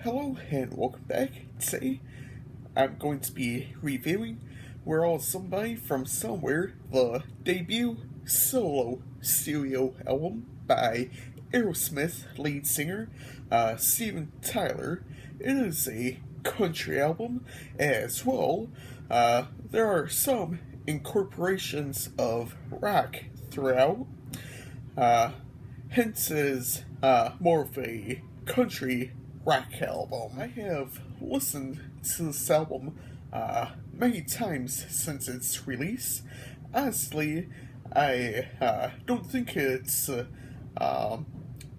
Hello and welcome back. Today I'm going to be reviewing We're All Somebody from Somewhere, the debut solo studio album by Aerosmith lead singer Steven Tyler. It is a country album as well. There are some incorporations of rock throughout. Hence is more of a country rock album. I have listened to this album many times since its release. Honestly, I don't think it's a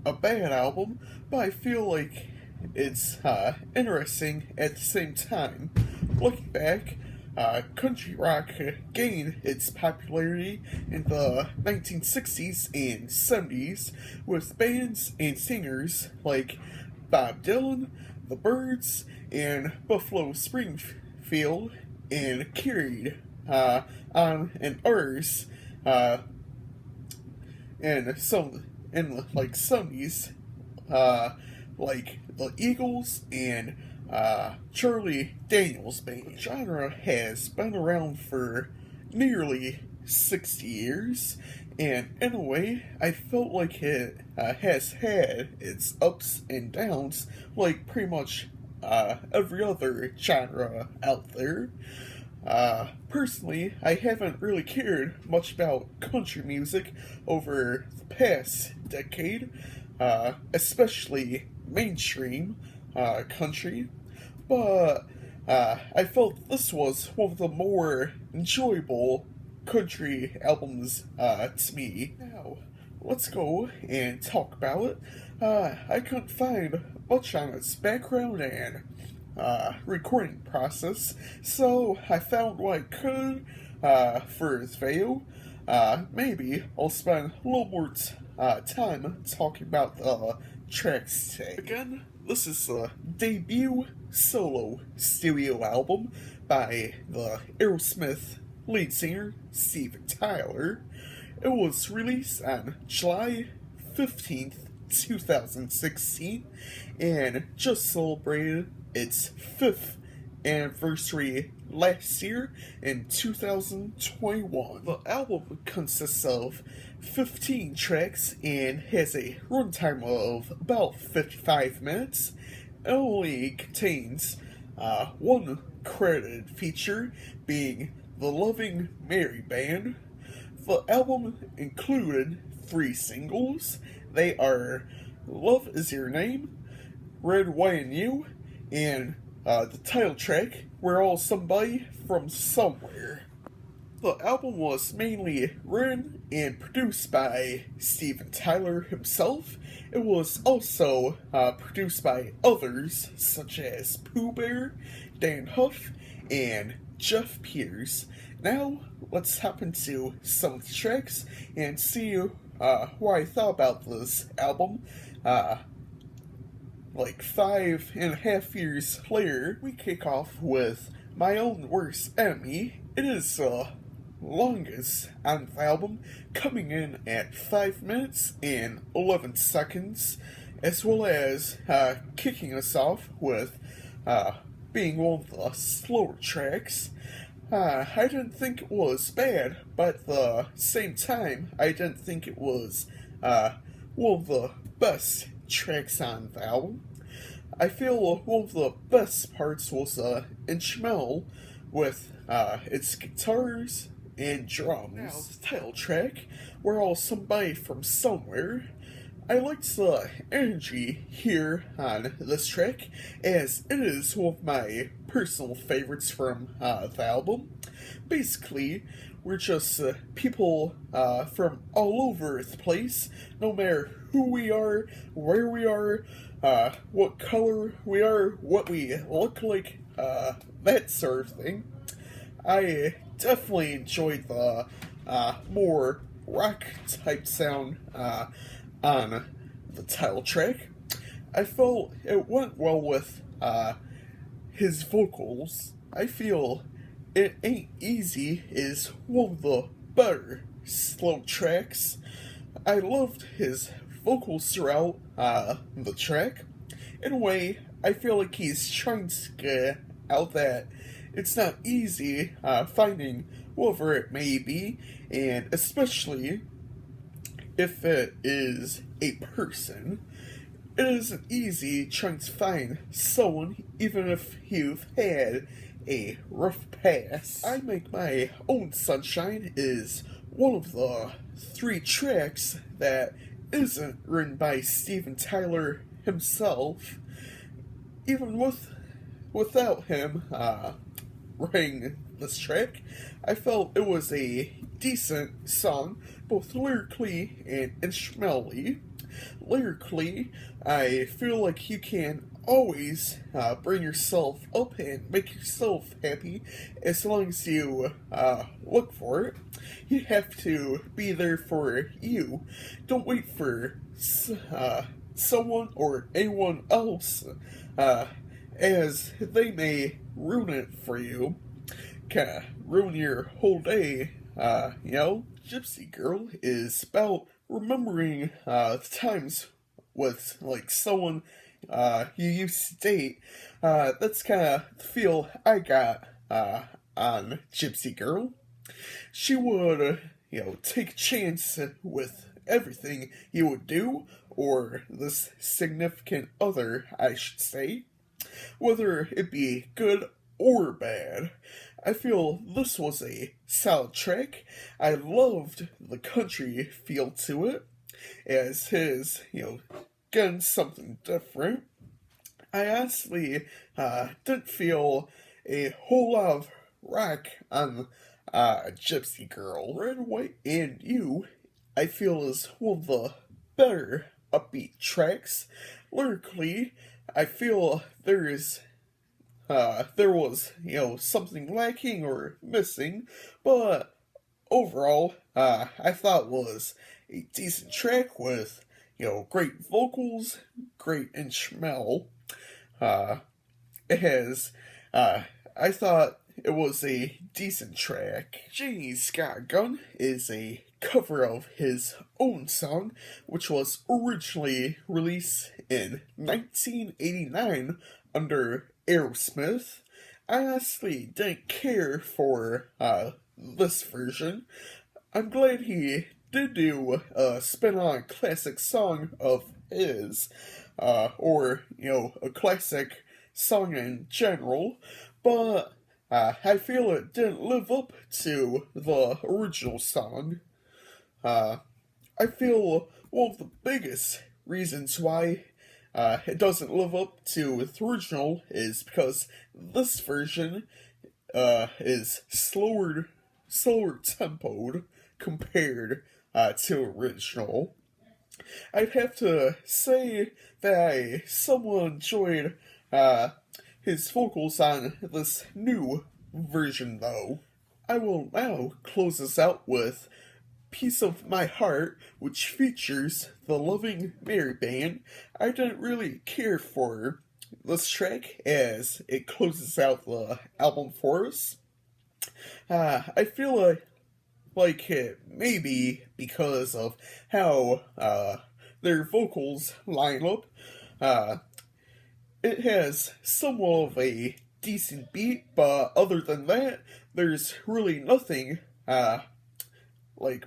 bad album, but I feel like it's interesting at the same time. Looking back, country rock gained its popularity in the 1960s and 70s with bands and singers like Bob Dylan, The Byrds, and Buffalo Springfield, and carried on an artist and some in like 70s like the Eagles and Charlie Daniels Band. The genre has been around for nearly 60 years, and in a way, I felt like it has had its ups and downs, like pretty much every other genre out there. Personally, I haven't really cared much about country music over the past decade, especially mainstream country, but I felt this was one of the more enjoyable country albums to me. Now, let's go and talk about it. I couldn't find much on its background and recording process, so I found what I could for this video. Maybe I'll spend a little more time talking about the tracks today. Again, this is the debut solo studio album by the Aerosmith lead singer Steven Tyler. It was released on July 15th, 2016, and just celebrated its 5th anniversary last year in 2021. The album consists of 15 tracks and has a runtime of about 55 minutes. It only contains one credited feature, being the Loving Mary Band. The album included 3 singles. They are Love Is Your Name, Red, White, and You, and the title track, We're All Somebody from Somewhere. The album was mainly written and produced by Steven Tyler himself. It was also produced by others such as Pooh Bear, Dan Huff, and Jeff Peters. Now, let's hop into some of the tracks and see what I thought about this album. Like 5.5 years later, we kick off with My Own Worst Emmy. It is the longest on the album, coming in at 5 minutes and 11 seconds, as well as kicking us off with being one of the slower tracks. I didn't think it was bad, but at the same time, I didn't think it was one of the best tracks on the album. I feel one of the best parts was the instrumental with its guitars and drums. Now, the title track, We're All Somebody from Somewhere. I liked the energy here on this track, as it is one of my personal favorites from the album. Basically, we're just people from all over the place, no matter who we are, where we are, what color we are, what we look like, that sort of thing. I definitely enjoyed the more rock type sound on the title track. I felt it went well with his vocals. I feel It Ain't Easy is one of the better slow tracks. I loved his vocals throughout the track. In a way, I feel like he's trying to get out that it's not easy finding whoever it may be, and especially if it is a person. It isn't easy trying to find someone, even if you've had a rough past. I Make My Own Sunshine is one of the three tracks that isn't written by Steven Tyler himself. Even without him writing this track, I felt it was a decent song, both lyrically and instrumentally. Lyrically, I feel like you can always bring yourself up and make yourself happy as long as you look for it. You have to be there for you. Don't wait for someone or anyone else, as they may ruin it for you. Kinda ruin your whole day, Gypsy Girl is about remembering the times with like someone you used to date. That's kind of the feel I got on Gypsy Girl. She would, take a chance with everything you would do, or this significant other, I should say, whether it be good or bad. I feel this was a solid track. I loved the country feel to it, as his, getting something different. I honestly didn't feel a whole lot of rock on Gypsy Girl. Red, White, and You, I feel, is one of the better upbeat tracks. Lyrically, I feel there was, something lacking or missing, but overall, I thought it was a decent track with, great vocals, great instrumental. It has, I thought it was a decent track. Janie's Scott Gunn is a cover of his own song, which was originally released in 1989 under Aerosmith. I honestly didn't care for this version. I'm glad he did do a spin on a classic song of his, or, a classic song in general, but I feel it didn't live up to the original song. I feel one of the biggest reasons why it doesn't live up to the original is because this version is slower tempoed compared to original. I'd have to say that I somewhat enjoyed his vocals on this new version, though. I will now close this out with Piece of My Heart, which features the Loving Mary Band. I didn't really care for this track as it closes out the album for us. I feel like it maybe because of how their vocals line up. It has somewhat of a decent beat, but other than that, there's really nothing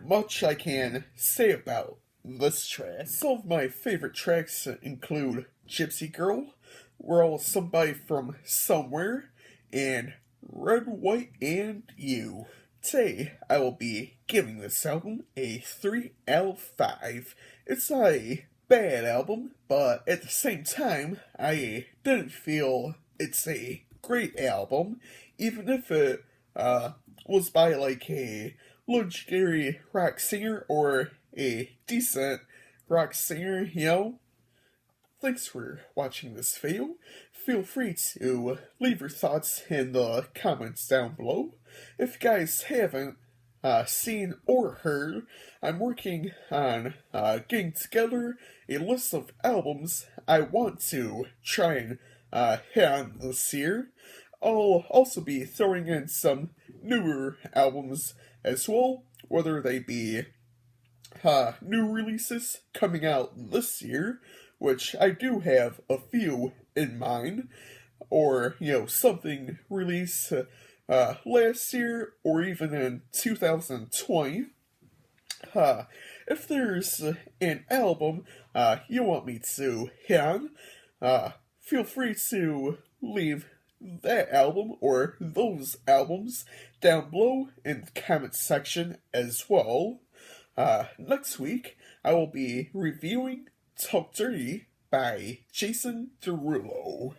much I can say about this track. Some of my favorite tracks include Gypsy Girl, We're All Somebody from Somewhere, and Red, White, and You. Today, I will be giving this album a 3 out of 5. It's not a bad album, but at the same time, I didn't feel it's a great album, even if it was by a legendary rock singer or a decent rock singer, Thanks for watching this video. Feel free to leave your thoughts in the comments down below. If you guys haven't seen or heard, I'm working on getting together a list of albums I want to try and hit on this year. I'll also be throwing in some newer albums as well, whether they be new releases coming out this year, which I do have a few in mind, or something released last year or even in 2020. If there's an album you want me to hit on, feel free to leave that album or those albums down below in the comment section as well. Next week, I will be reviewing Talk Dirty by Jason Derulo.